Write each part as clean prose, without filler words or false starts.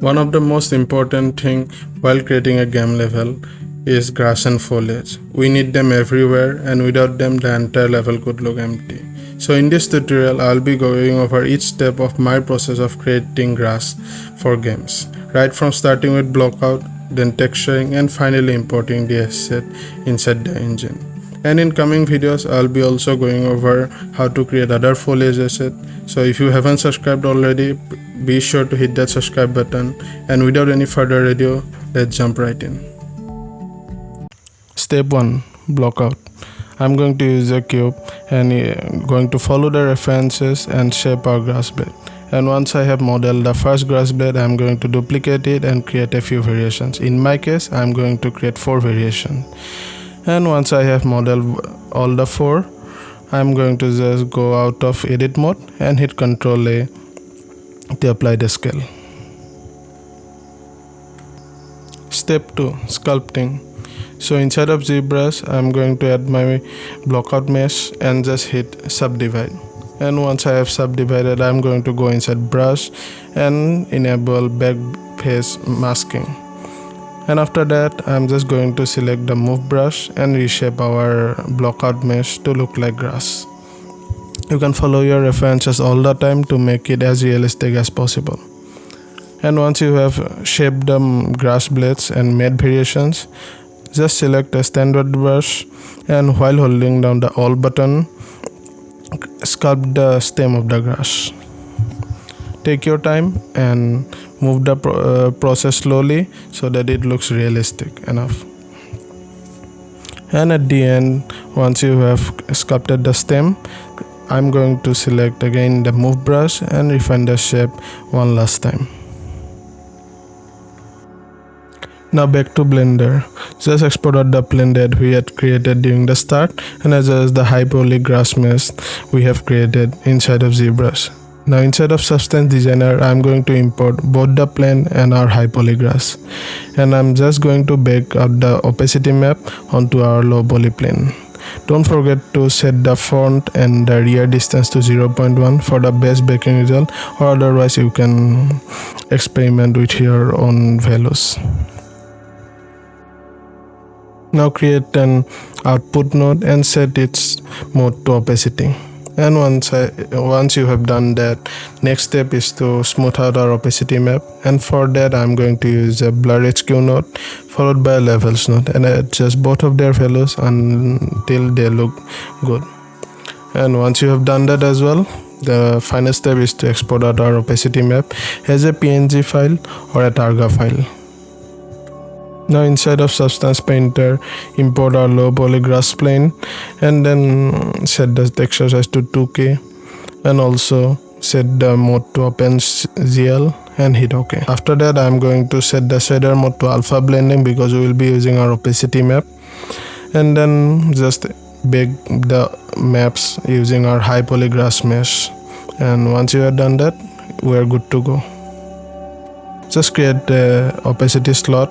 One of the most important thing while creating a game level is grass and foliage. We need them everywhere, and without them the entire level could look empty. So in this tutorial I'll be going over each step of my process of creating grass for games, right from starting with blockout, then texturing, and finally importing the asset inside the engine. And in coming videos I'll be also going over how to create other foliage asset. So if you haven't subscribed already, be sure to hit that subscribe button, and without any further ado, let's jump right in. Step 1. Blockout. I'm going to use a cube and going to follow the references and shape our grass blade. And once I have modeled the first grass blade, I'm going to duplicate it and create a few variations. In my case, I'm going to create 4 variations. And once I have modeled all the 4, I'm going to just go out of edit mode and hit Ctrl A to apply the scale. Step 2. Sculpting. So inside of ZBrush, I'm going to add my blockout mesh and just hit subdivide. And once I have subdivided, I'm going to go inside brush and enable back face masking. And after that, I'm just going to select the move brush and reshape our blockout mesh to look like grass. You can follow your references all the time to make it as realistic as possible. And once you have shaped the grass blades and made variations, just select a standard brush and while holding down the Alt button, sculpt the stem of the grass. Take your time and move the process slowly so that it looks realistic enough. And at the end, once you have sculpted the stem, I'm going to select again the move brush and refine the shape one last time. Now back to Blender. Just export out the plane that we had created during the start and adjust the high poly grass mesh we have created inside of ZBrush. Now inside of Substance Designer, I'm going to import both the plane and our high poly grass. And I'm just going to bake out the opacity map onto our low poly plane. Don't forget to set the front and the rear distance to 0.1 for the best baking result, or otherwise you can experiment with your own values. Now create an output node and set its mode to opacity. And once you have done that, next step is to smooth out our opacity map, and for that I'm going to use a blur HQ node followed by a levels node and adjust both of their values until they look good. And once you have done that as well, the final step is to export out our opacity map as a PNG file or a Targa file. Now inside of Substance Painter, import our low poly grass plane and then set the texture size to 2K and also set the mode to OpenGL and hit OK. After that, I'm going to set the shader mode to alpha blending because we will be using our opacity map, and then just bake the maps using our high poly grass mesh. And once you have done that, we are good to go. Just create the opacity slot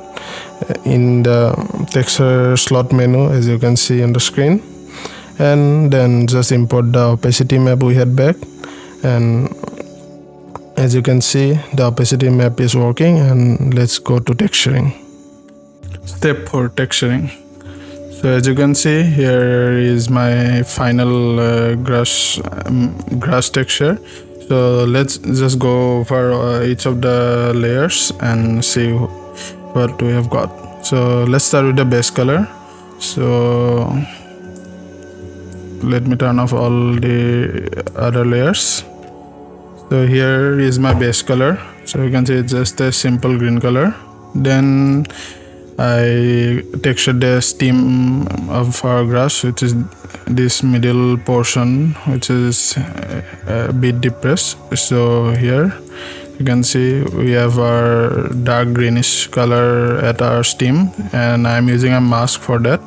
in the texture slot menu as you can see on the screen, and then just import the opacity map we had back, and as you can see the opacity map is working. And let's go to texturing. Step 4. Texturing. So as you can see, here is my final grass texture. So let's just go over each of the layers and see what we have got. So let's start with the base color. So let me turn off all the other layers. So here is my base color. So you can see it's just a simple green color. Then I textured the stem of our grass, which is this middle portion, which is a bit depressed. So here you can see we have our dark greenish color at our stem, and I'm using a mask for that.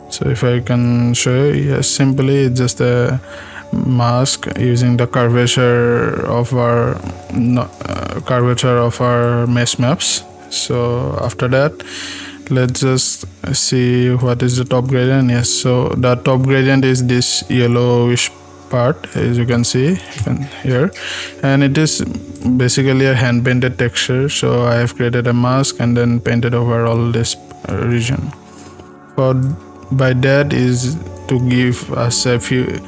So if I can show you, yes, simply it's just a mask using the curvature of our mesh maps. So after that, let's just see what is the top gradient. Yes, so the top gradient is this yellowish part, as you can see here, and it is basically a hand painted texture. So I have created a mask and then painted over all this region. By that is to give us a few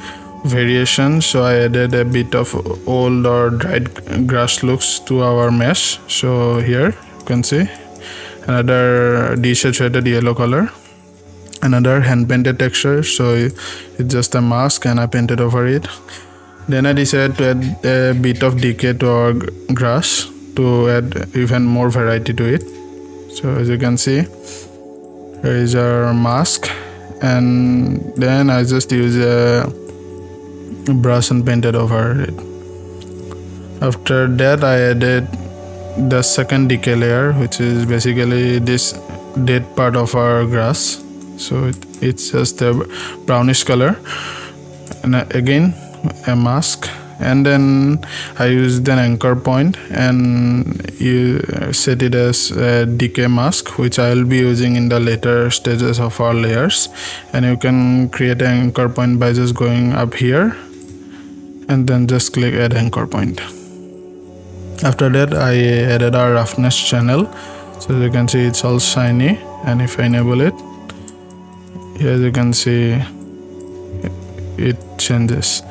variations. So I added a bit of old or dried grass looks to our mesh. So here you can see another desaturated yellow color, another hand painted texture. So it's just a mask and I painted over it. Then I decided to add a bit of decay to our grass to add even more variety to it. So as you can see, here is our mask, and then I just use a brush and painted over it. After that I added the second decay layer, which is basically this dead part of our grass. So it's just a brownish color, and again a mask, and then I used an anchor point and you set it as a decay mask, which I will be using in the later stages of our layers. And you can create an anchor point by just going up here and then just click add anchor point. After that I added our roughness channel. So as you can see, it's all shiny, and if I enable it, here you can see it changes.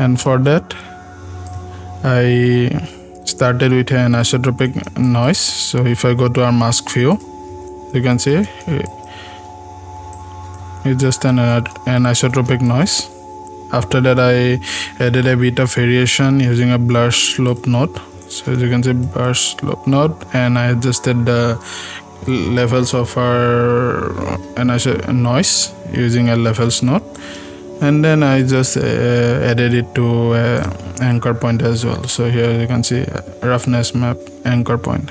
And for that I started with an isotropic noise. So if I go to our mask view, you can see it's just an isotropic noise. After that I added a bit of variation using a blur slope node. So as you can see, blur slope node, and I adjusted the levels of our noise using a levels node, and then I just added it to anchor point as well. So here you can see roughness map anchor point.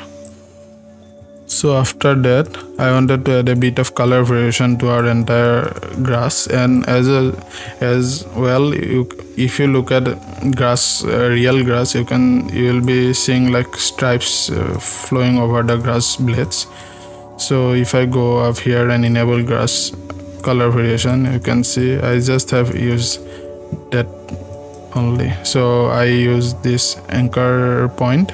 So after that I wanted to add a bit of color variation to our entire grass, and as well, if you look at grass, real grass, you will be seeing like stripes flowing over the grass blades. So if I go up here and enable grass color variation, you can see I just have used that only. So I use this anchor point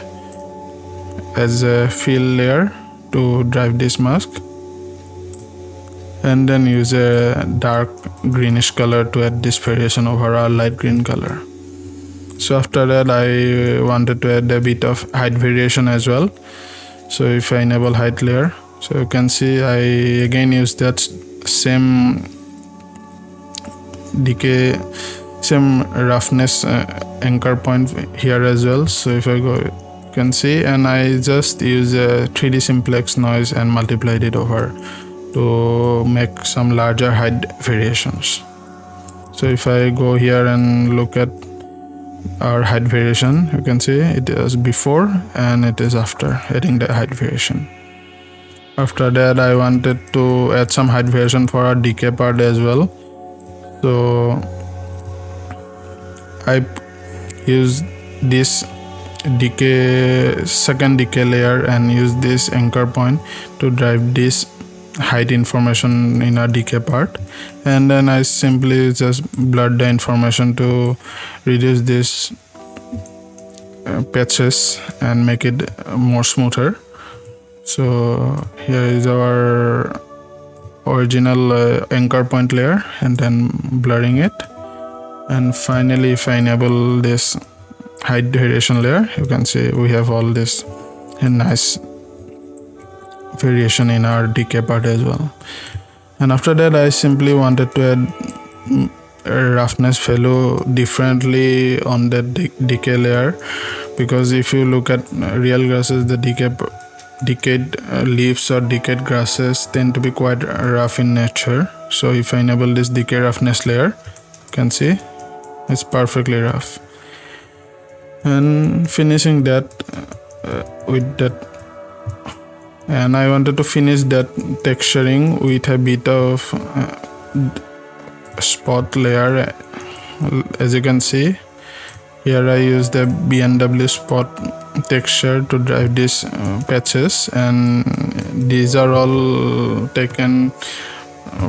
as a fill layer to drive this mask, and then use a dark greenish color to add this variation over our light green color. So after that I wanted to add a bit of height variation as well. So if I enable height layer, so you can see I again use that same decay, same roughness anchor point here as well. So if I go, you can see, and I just use a 3D simplex noise and multiplied it over to make some larger height variations. So if I go here and look at our height variation, you can see it is before and it is after adding the height variation. After that I wanted to add some height variation for our decay part as well. So I use this second decay layer and use this anchor point to drive this height information in our decay part, and then I simply just blurred the information to reduce this patches and make it more smoother. So here is our original anchor point layer, and then blurring it. And finally, if I enable this height variation layer, you can see we have all this nice variation in our decay part as well. And after that I simply wanted to add a roughness value differently on the decay layer, because if you look at real grasses, the decayed leaves or decayed grasses tend to be quite rough in nature. So if I enable this decay roughness layer, you can see it's perfectly rough. And finishing that with that, and I wanted to finish that texturing with a bit of spot layer. As you can see here, I use the BNW spot texture to drive these patches, and these are all taken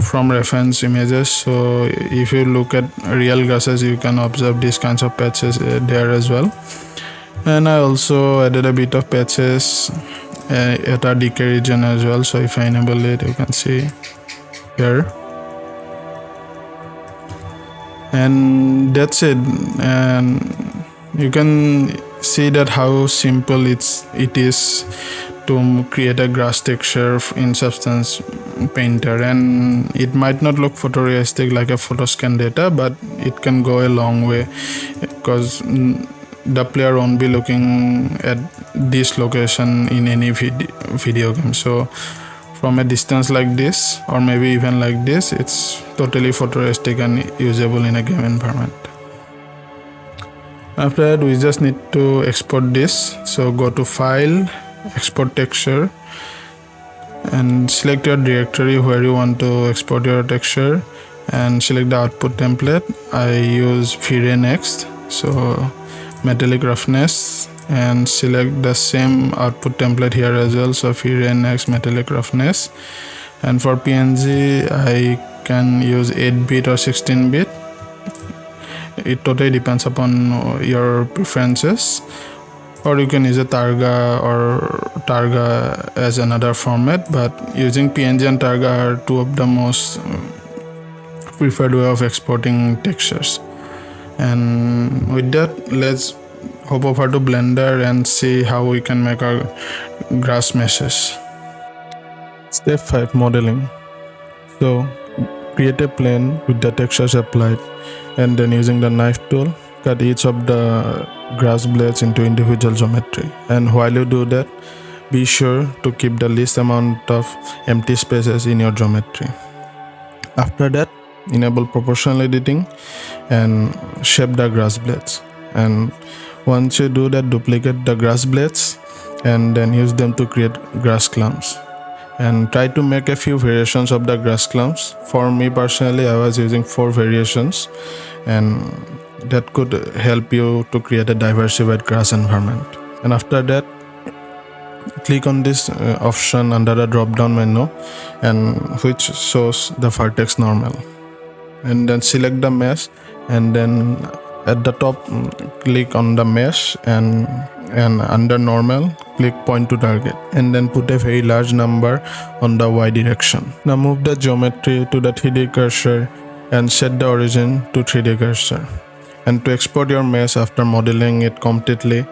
from reference images. So if you look at real grasses, you can observe these kinds of patches there as well. And I also added a bit of patches at our decay region as well. So if I enable it, you can see here, and that's it. And you can see that how simple it is to create a grass texture in Substance Painter, and it might not look photorealistic like a photo scan data, but it can go a long way because the player won't be looking at this location in any video game. So from a distance like this, or maybe even like this, it's totally photorealistic and usable in a game environment. After that, we just need to export this. So go to File, Export Texture, and select your directory where you want to export your texture, and select the output template. I use V-Ray Next, so metallic roughness, and select the same output template here as well, so V-Ray Next metallic roughness. And for PNG, I can use 8-bit or 16-bit. It totally depends upon your preferences, or you can use a Targa as another format, but using PNG and Targa are two of the most preferred way of exporting textures. And with that, let's hop over to Blender and see how we can make our grass meshes. Step 5, modeling. So create a plane with the textures applied, and then using the knife tool, cut each of the grass blades into individual geometry. And while you do that, be sure to keep the least amount of empty spaces in your geometry. After that, enable proportional editing and shape the grass blades. And once you do that, duplicate the grass blades and then use them to create grass clumps. And try to make a few variations of the grass clumps. For me personally, I was using 4 variations, and that could help you to create a diversified grass environment. And after that, click on this option under the drop down menu, and which shows the vertex normal, and then select the mesh, and then at the top click on the mesh, and under normal click point to target, and then put a very large number on the Y direction. Now move the geometry to the 3D cursor and set the origin to 3D cursor. And to export your mesh after modeling it completely,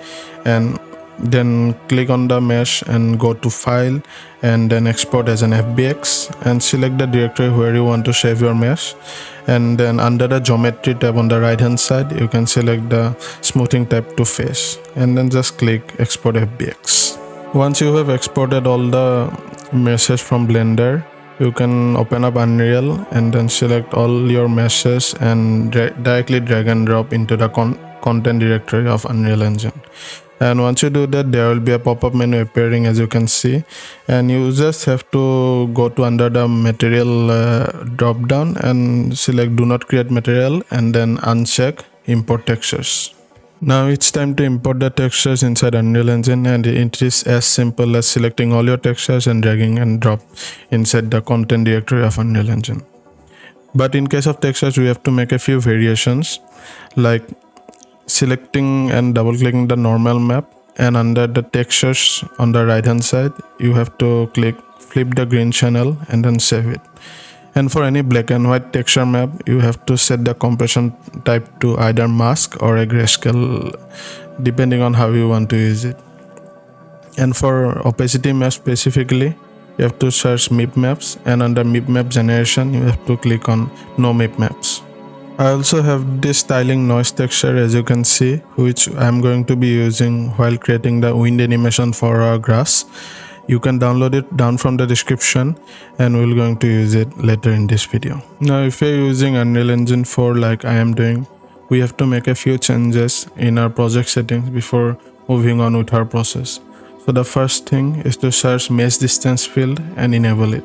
and then click on the mesh and go to File, and then export as an FBX, and select the directory where you want to save your mesh. And then under the geometry tab on the right hand side, you can select the smoothing tab to face, and then just click export FBX. Once you have exported all the meshes from Blender, you can open up Unreal and then select all your meshes and directly drag and drop into the content directory of Unreal Engine. And once you do that, there will be a pop-up menu appearing, as you can see, and you just have to go to under the material drop down and select do not create material, and then uncheck import textures. Now it's time to import the textures inside Unreal Engine, and it is as simple as selecting all your textures and dragging and drop inside the content directory of Unreal Engine. But in case of textures, we have to make a few variations, like selecting and double clicking the normal map, and under the textures on the right hand side, you have to flip the green channel and then save it. And for any black and white texture map, you have to set the compression type to either mask or a grayscale, depending on how you want to use it. And for opacity map specifically, you have to search MIP maps, and under MIP map generation, you have to click on no MIP maps. I also have this styling noise texture, as you can see, which I'm going to be using while creating the wind animation for our grass. You can download it down from the description, and we're going to use it later in this video. Now if you're using Unreal Engine 4 like I am doing, we have to make a few changes in our project settings before moving on with our process. So the first thing is to search mesh distance field and enable it.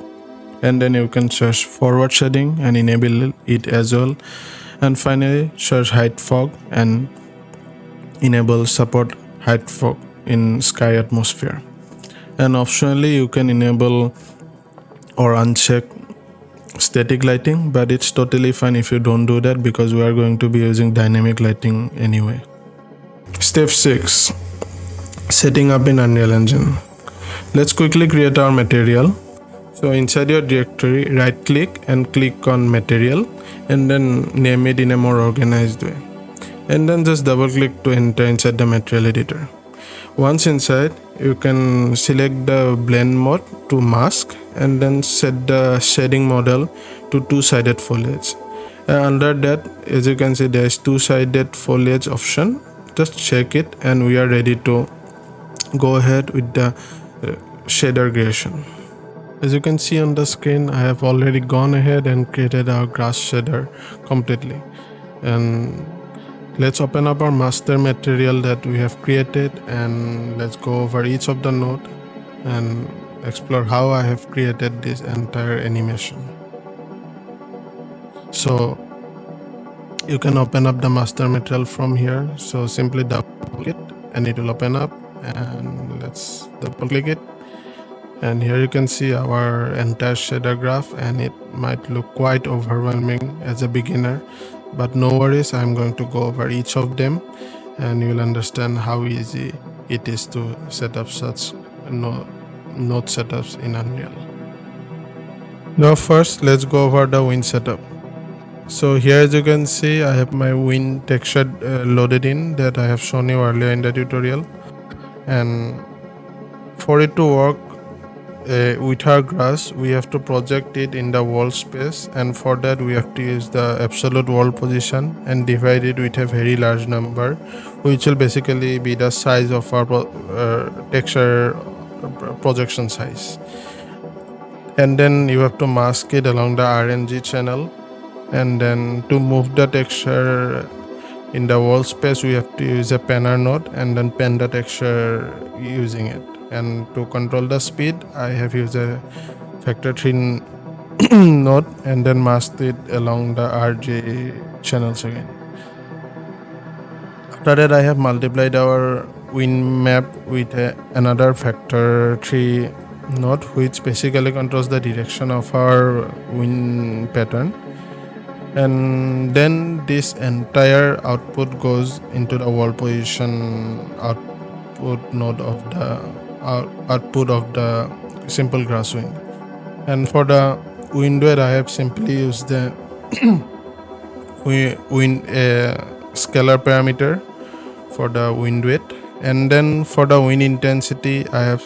And then you can search forward shading and enable it as well. And finally search height fog and enable support height fog in sky atmosphere. And optionally you can enable or uncheck static lighting, but it's totally fine if you don't do that because we are going to be using dynamic lighting anyway. Step 6. Setting up in Unreal Engine. Let's quickly create our material. So inside your directory, right click and click on material and then name it in a more organized way. And then just double click to enter inside the material editor. Once inside, you can select the blend mode to mask and then set the shading model to two-sided foliage. Under that, as you can see, there is two-sided foliage option. Just check it and we are ready to go ahead with the shader creation. As you can see on the screen, I have already gone ahead and created our grass shader completely. And let's open up our master material that we have created and let's go over each of the node and explore how I have created this entire animation. So you can open up the master material from here. So simply double click it and it will open up, and let's double click it. And here you can see our entire shader graph, and it might look quite overwhelming as a beginner, but no worries, I'm going to go over each of them and you will understand how easy it is to set up such node setups in Unreal. Now first, let's go over the wind setup. So here, as you can see, I have my wind texture loaded in that I have shown you earlier in the tutorial. And for it to work with our grass, we have to project it in the wall space, and for that we have to use the absolute wall position and divide it with a very large number, which will basically be the size of our texture projection size. And then you have to mask it along the RNG channel, and then to move the texture in the wall space we have to use a panner node and then pan the texture using it. And to control the speed, I have used a factor 3 node and then masked it along the RG channels again. After that, I have multiplied our wind map with another factor 3 node, which basically controls the direction of our wind pattern. And then this entire output goes into the wall position output node of the output of the simple grass wind. And for the wind weight, I have simply used the wind scalar parameter for the wind weight. And then for the wind intensity, I have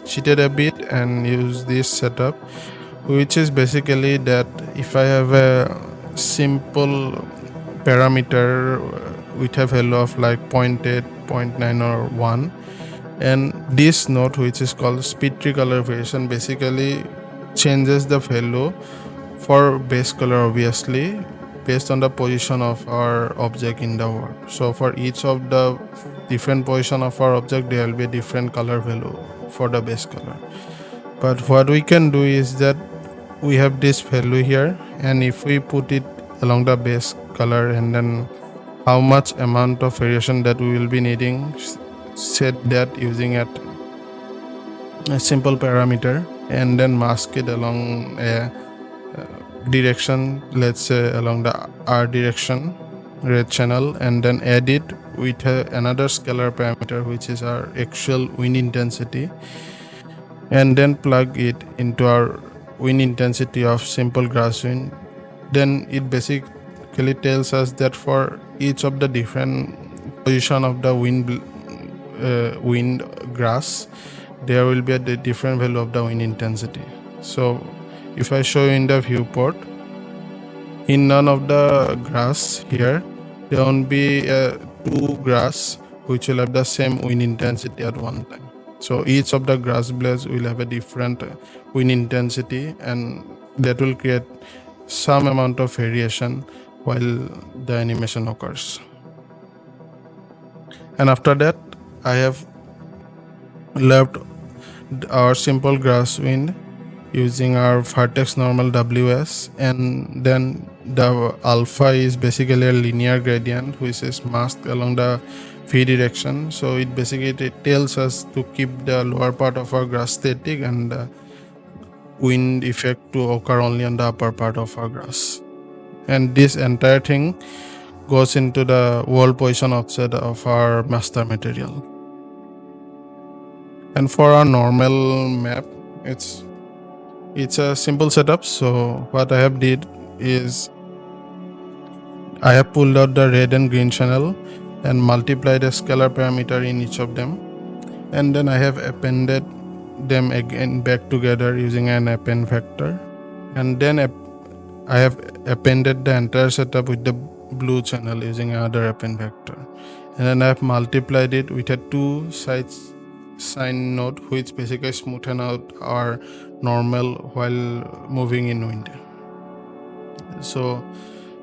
cheated a bit and used this setup, which is basically that if I have a simple parameter with a value of like 0.8, 0.9 or 1, and this node, which is called speed tree color variation, basically changes the value for base color, obviously based on the position of our object in the world. So for each of the different position of our object, there will be a different color value for the base color. But what we can do is that we have this value here, and if we put it along the base color and then how much amount of variation that we will be needing, set that using a simple parameter and then mask it along a direction, let's say along the R direction red channel, and then add it with another scalar parameter, which is our actual wind intensity, and then plug it into our wind intensity of simple grass wind. Then it basically tells us that for each of the different position of the wind grass, there will be a different value of the wind intensity. So if I show you in the viewport, in none of the grass here, there won't be two grass which will have the same wind intensity at one time. So each of the grass blades will have a different wind intensity, and that will create some amount of variation while the animation occurs. And after that, I have left our simple grass wind using our vertex normal WS, and then the alpha is basically a linear gradient which is masked along the V direction. So it basically tells us to keep the lower part of our grass static and the wind effect to occur only on the upper part of our grass. And this entire thing goes into the wall position offset of our master material. And for our normal map, it's a simple setup. So what I have did is I have pulled out the red and green channel and multiplied a scalar parameter in each of them, and then I have appended them again back together using an append vector, and then I have appended the entire setup with the blue channel using another append vector, and then I have multiplied it with a two sides sine node, which basically smoothen out our normal while moving in wind. So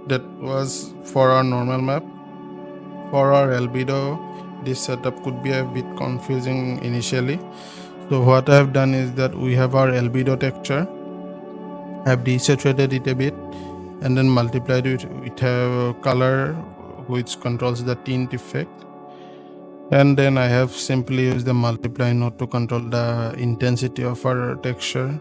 that was for our normal map. For our albedo, this setup could be a bit confusing initially. So what I have done is that we have our albedo texture. I have desaturated it a bit and then multiplied it with a color which controls the tint effect. And then I have simply used the multiply node to control the intensity of our texture.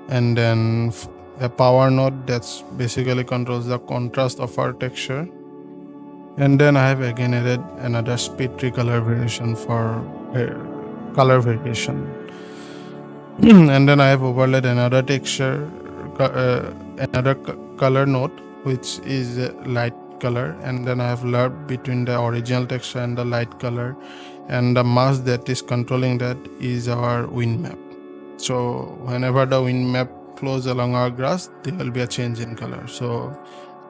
And then a power node that's basically controls the contrast of our texture. And then I have again added another speed recolor variation for color variation. And then I have overlaid another texture, another color node, which is light color, and then I have layered between the original texture and the light color, and the mask that is controlling that is our wind map. So whenever the wind map flows along our grass, there will be a change in color. So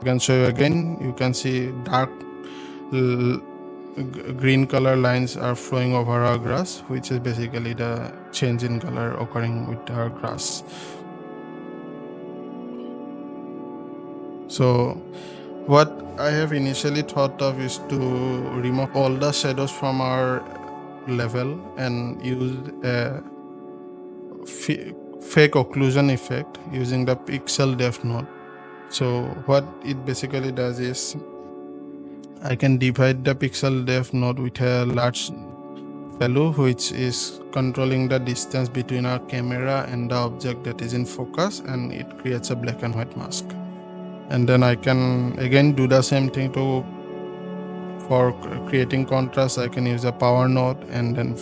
I can show you again. You can see dark green color lines are flowing over our grass, which is basically the change in color occurring with our grass. So what I have initially thought of is to remove all the shadows from our level and use a fake occlusion effect using the pixel depth node. So what it basically does is I can divide the pixel depth node with a large value which is controlling the distance between our camera and the object that is in focus, and it creates a black and white mask. And then I can again do the same thing for creating contrast. I can use a power node and then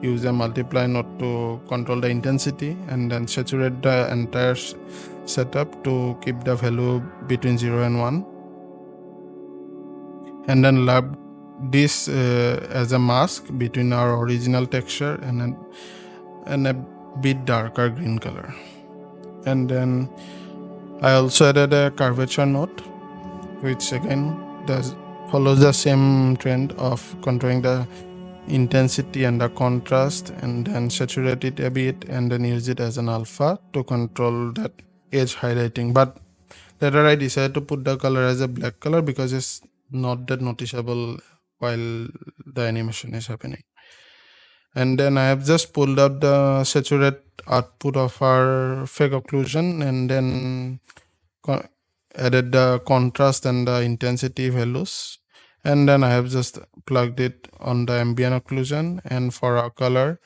use a multiply node to control the intensity, and then saturate the entire setup to keep the value between 0 and 1, and then lab this as a mask between our original texture and a bit darker green color. And then I also added a curvature node, which again follows the same trend of controlling the intensity and the contrast, and then saturate it a bit and then use it as an alpha to control that edge highlighting. But later I decided to put the color as a black color because it's not that noticeable while the animation is happening. And then I have just pulled out the saturate output of our fake occlusion and then added the contrast and the intensity values, and then I have just plugged it on the ambient occlusion. And for our color,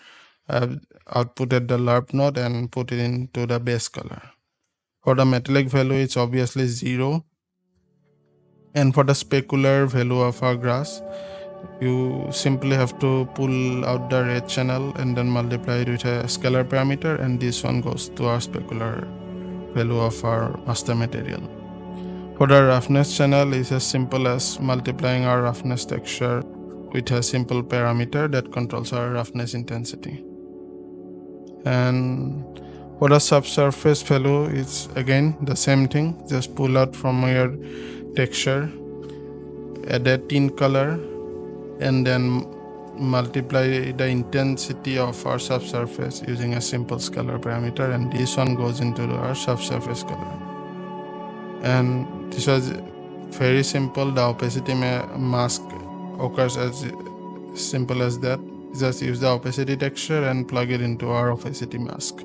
I have outputted the LARP node and put it into the base color. For the metallic value, it's obviously 0, and for the specular value of our grass, you simply have to pull out the red channel and then multiply it with a scalar parameter, and this one goes to our specular value of our master material. For the roughness channel, it's as simple as multiplying our roughness texture with a simple parameter that controls our roughness intensity. And for the subsurface value, it's again the same thing. Just pull out from your texture, add a tint color, and then multiply the intensity of our subsurface using a simple scalar parameter, and this one goes into our subsurface color. And this was very simple. The opacity mask occurs as simple as that. Just use the opacity texture and plug it into our opacity mask.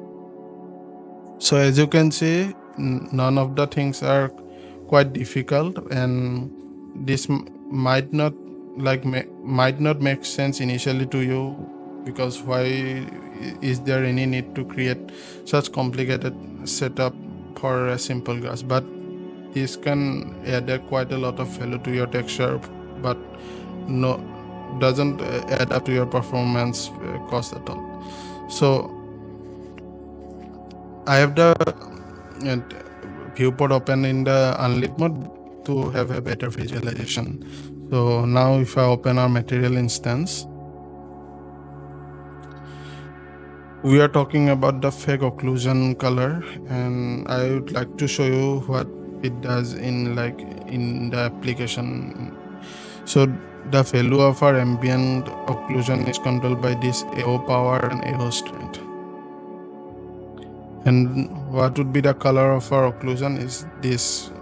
So as you can see, none of the things are quite difficult, and this might not make sense initially to you because why is there any need to create such complicated setup for a simple grass? But this can add quite a lot of value to your texture, but no doesn't add up to your performance cost at all. So I have the viewport open in the unlit mode to have a better visualization. So now if I open our material instance, we are talking about the fake occlusion color, and I would like to show you what it does in the application. So the value of our ambient occlusion is controlled by this AO power and AO strength. And what would be the color of our occlusion is this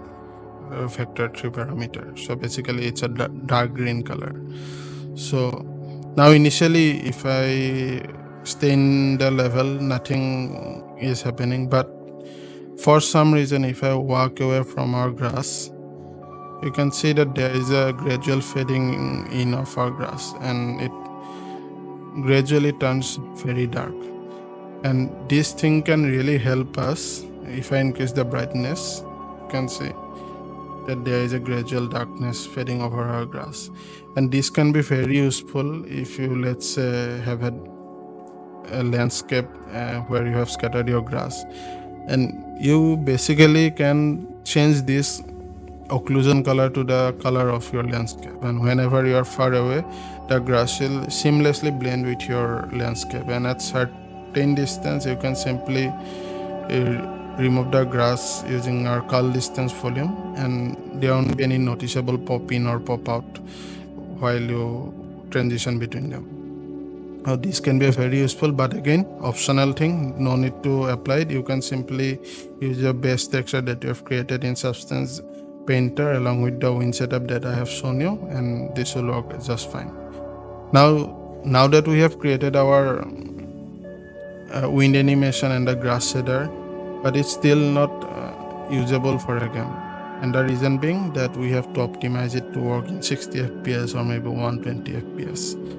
factor 3 parameter. So basically it's a dark green color. So now initially if I stay in the level, nothing is happening, but for some reason if I walk away from our grass, you can see that there is a gradual fading in of our grass, and it gradually turns very dark. And this thing can really help us. If I increase the brightness, you can see that there is a gradual darkness fading over our grass, and this can be very useful if you, let's say, have a landscape where you have scattered your grass, and you basically can change this occlusion color to the color of your landscape, and whenever you are far away, the grass will seamlessly blend with your landscape, and at certain distance you can simply remove the grass using our cull distance volume, and there won't be any noticeable pop in or pop out while you transition between them. Now this can be very useful, but again, optional thing, no need to apply it. You can simply use your base texture that you have created in Substance Painter along with the wind setup that I have shown you, and this will work just fine. Now that we have created our wind animation and the grass shader, but it's still not usable for a game, and the reason being that we have to optimize it to work in 60 fps or maybe 120 fps.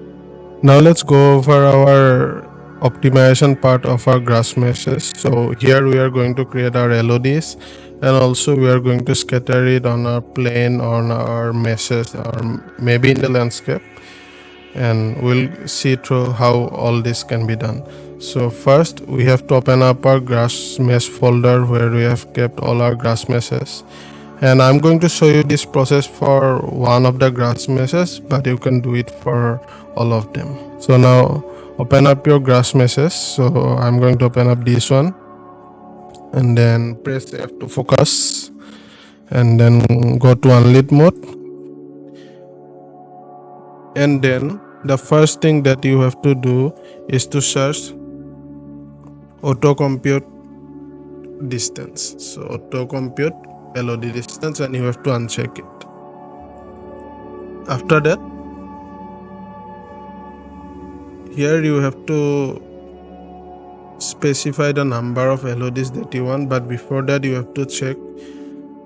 Now let's go over our optimization part of our grass meshes. So here we are going to create our LODs, and also we are going to scatter it on our plane, on our meshes, or maybe in the landscape, and we'll see through how all this can be done. So first we have to open up our grass mesh folder where we have kept all our grass meshes, and I'm going to show you this process for one of the grass meshes, but you can do it for all of them. So now open up your grass meshes. So I'm going to open up this one, and then press F to focus, and then go to unlit mode, and then the first thing that you have to do is to search auto compute distance. So auto compute LOD distance, and you have to uncheck it. After that, here you have to specify the number of LODs that you want, but before that you have to check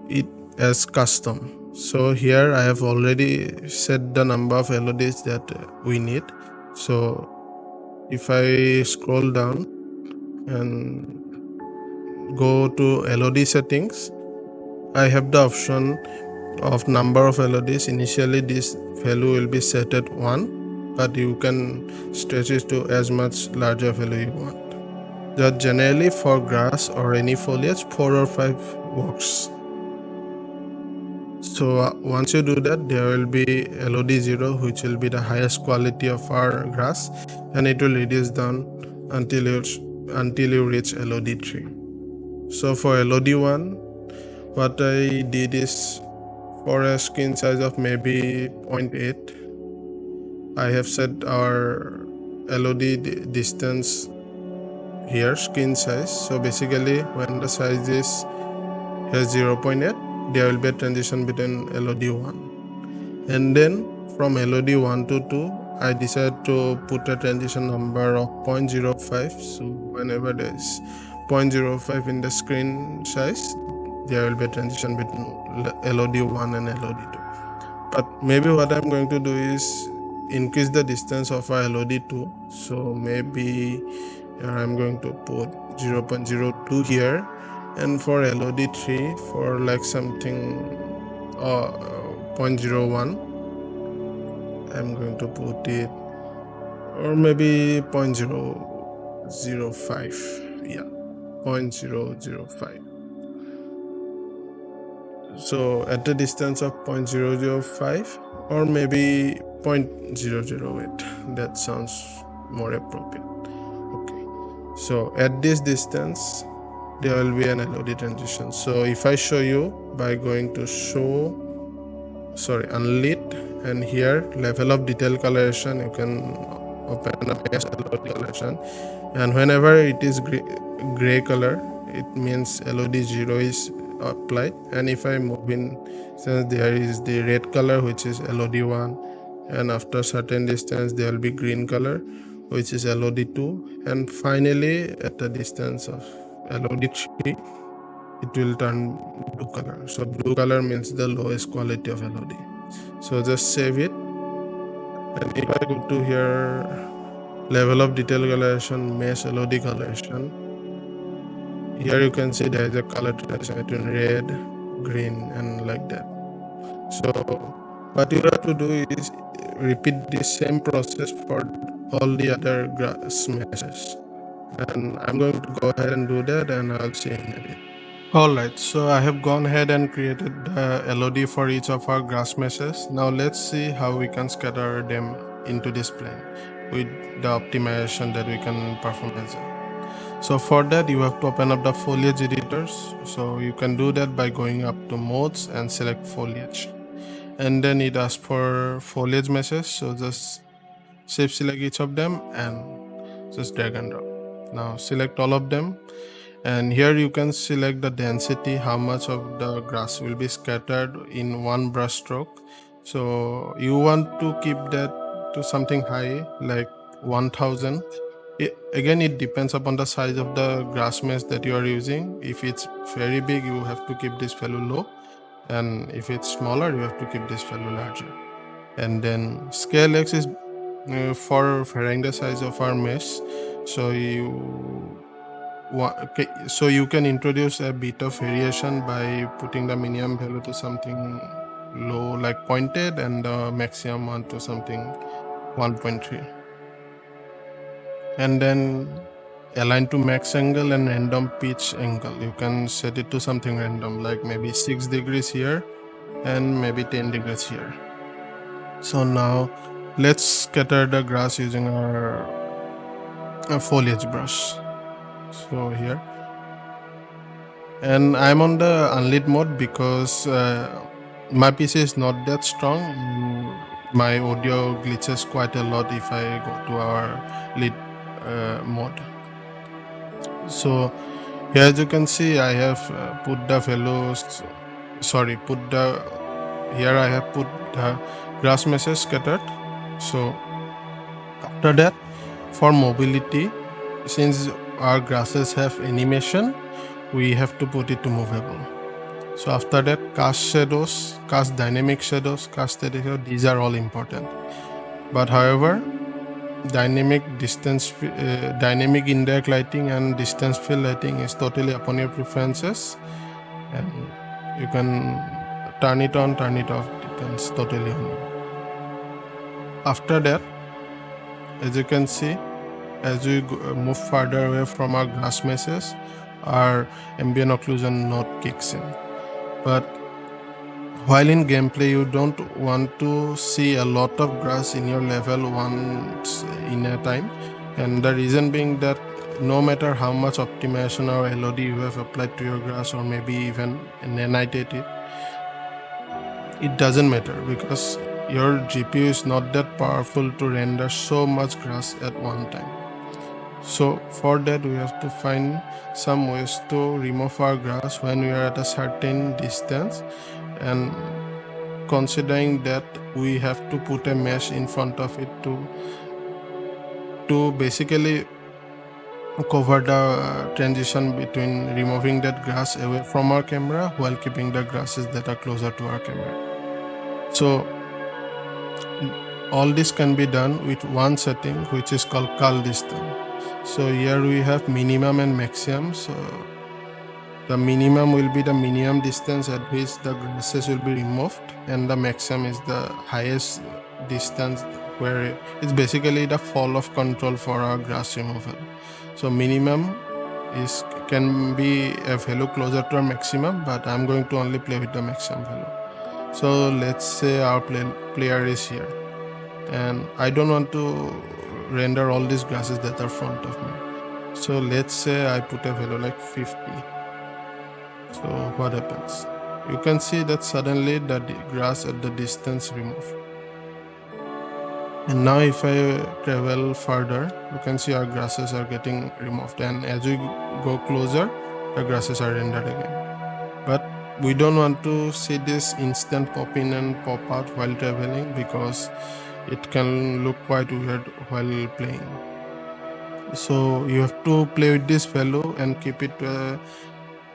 it as custom. So here I have already set the number of LODs that we need. So if I scroll down and go to LOD settings, I have the option of number of LODs. Initially this value will be set at 1, but you can stretch it to as much larger value you want. That generally for grass or any foliage, 4 or 5 works. So once you do that, there will be LOD 0, which will be the highest quality of our grass, and it will reduce down until you reach LOD 3. So for LOD 1, what I did is, for a skin size of maybe 0.8, I have set our LOD distance here, skin size. So basically when the size is here 0.8, there will be a transition between LOD 1, and then from LOD 1 to 2 I decided to put a transition number of 0.05. So whenever there is 0.05 in the screen size, there will be a transition between LOD 1 and LOD 2. But maybe what I'm going to do is increase the distance of our LOD2. So maybe here I'm going to put 0.02 here, and for LOD3 for like something 0.01 I'm going to put it, or maybe 0.005. Yeah, 0.005. So at the distance of 0.005 or maybe 0.008, that sounds more appropriate. Okay, so at this distance there will be an LOD transition. So if I show you by going to unlit, and here level of detail coloration, you can open up as LOD coloration, and whenever it is gray color, it means LOD0 is applied. And if I move in, since there is the red color, which is LOD1, and after certain distance there will be green color, which is LOD2, and finally at the distance of LOD3 it will turn blue color. So blue color means the lowest quality of LOD. So just save it, and if I go to here, level of detail coloration, mesh LOD coloration, here you can see there is a color transition between red, green, and like that. So what you have to do is repeat the same process for all the other grass meshes, and I'm going to go ahead and do that, and I'll see you in a bit. Alright, so I have gone ahead and created the LOD for each of our grass meshes. Now let's see how we can scatter them into this plane with the optimization that we can perform as well. So for that you have to open up the foliage editors. So you can do that by going up to modes and select foliage, and then it asks for foliage meshes. So just shape select each of them and just drag and drop. Now select all of them, and here you can select the density, how much of the grass will be scattered in one brush stroke. So you want to keep that to something high like 1000. Again, it depends upon the size of the grass mesh that you are using. If it's very big, you have to keep this value low, and if it's smaller, you have to keep this value larger. And then scale X is for varying the size of our mesh. So you can introduce a bit of variation by putting the minimum value to something low like pointed, and the maximum one to something 1.3, and then align to max angle and random pitch angle. You can set it to something random like maybe 6 degrees here and maybe 10 degrees here. So now let's scatter the grass using our foliage brush. So here, and I'm on the unlit mode because my PC is not that strong. My audio glitches quite a lot if I go to our lit mode. So here, as you can see, I have put the values. Here I have put the grass meshes scattered. So after that, for mobility, since our grasses have animation, we have to put it to movable. So after that, cast shadows, cast dynamic shadows, cast steady shadow, these are all important. But however, dynamic indirect lighting and distance field lighting is totally upon your preferences, and you can turn it on, turn it off, depends totally on you. After that, as you can see, as we move further away from our grass meshes, our ambient occlusion node kicks in. But while in gameplay, you don't want to see a lot of grass in your level once in a time, and the reason being that no matter how much optimization or LOD you have applied to your grass, or maybe even nanitate it doesn't matter, because your GPU is not that powerful to render so much grass at one time. So for that, we have to find some ways to remove our grass when we are at a certain distance, and considering that we have to put a mesh in front of it to basically cover the transition between removing that grass away from our camera while keeping the grasses that are closer to our camera. So all this can be done with one setting, which is called cull distance. So here we have minimum and maximum. So the minimum will be the minimum distance at which the grasses will be removed, and the maximum is the highest distance where it's basically the fall of control for our grass removal. So minimum is can be a value closer to a maximum, but I'm going to only play with the maximum value. So let's say our player is here, and I don't want to render all these grasses that are front of me. So let's say I put a value like 50. So what happens? You can see that suddenly the grass at the distance removed. And now if I travel further, you can see our grasses are getting removed, and as we go closer, the grasses are rendered again. But we don't want to see this instant pop in and pop out while traveling, because it can look quite weird while playing. So you have to play with this value and keep it to a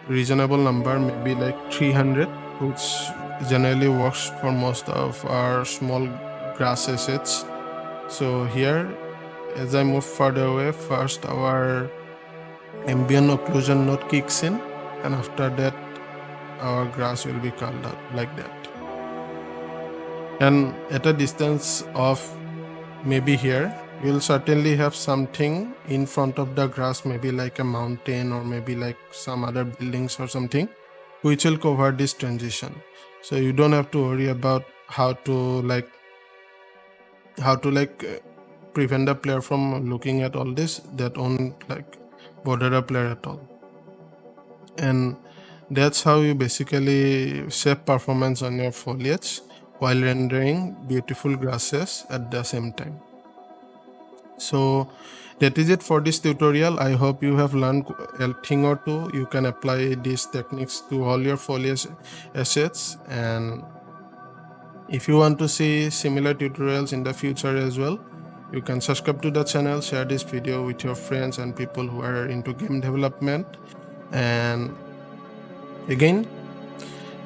reasonable number, maybe like 300, which generally works for most of our small grass assets. So here, as I move further away, first our ambient occlusion node kicks in, and after that our grass will be culled out like that. And at a distance of maybe here, you'll certainly have something in front of the grass, maybe like a mountain or maybe like some other buildings or something, which will cover this transition. So you don't have to worry about how to prevent the player from looking at all this. That won't bother a player at all. And that's how you basically save performance on your foliage while rendering beautiful grasses at the same time. So that is it for this tutorial. I hope you have learned a thing or two. You can apply these techniques to all your foliage assets, and if you want to see similar tutorials in the future as well, you can subscribe to the channel, share this video with your friends and people who are into game development. And again,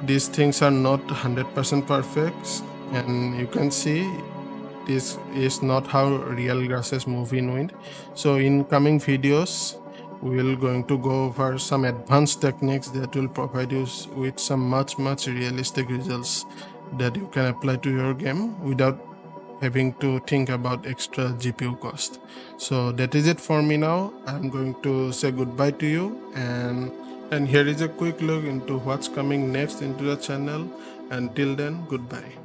these things are not 100% perfect, and you can see this is not how real grasses move in wind. So in coming videos, we will going to go over some advanced techniques that will provide you with some much realistic results that you can apply to your game without having to think about extra GPU cost. So that is it for me now. I'm going to say goodbye to you, and here is a quick look into what's coming next into the channel. Until then, goodbye.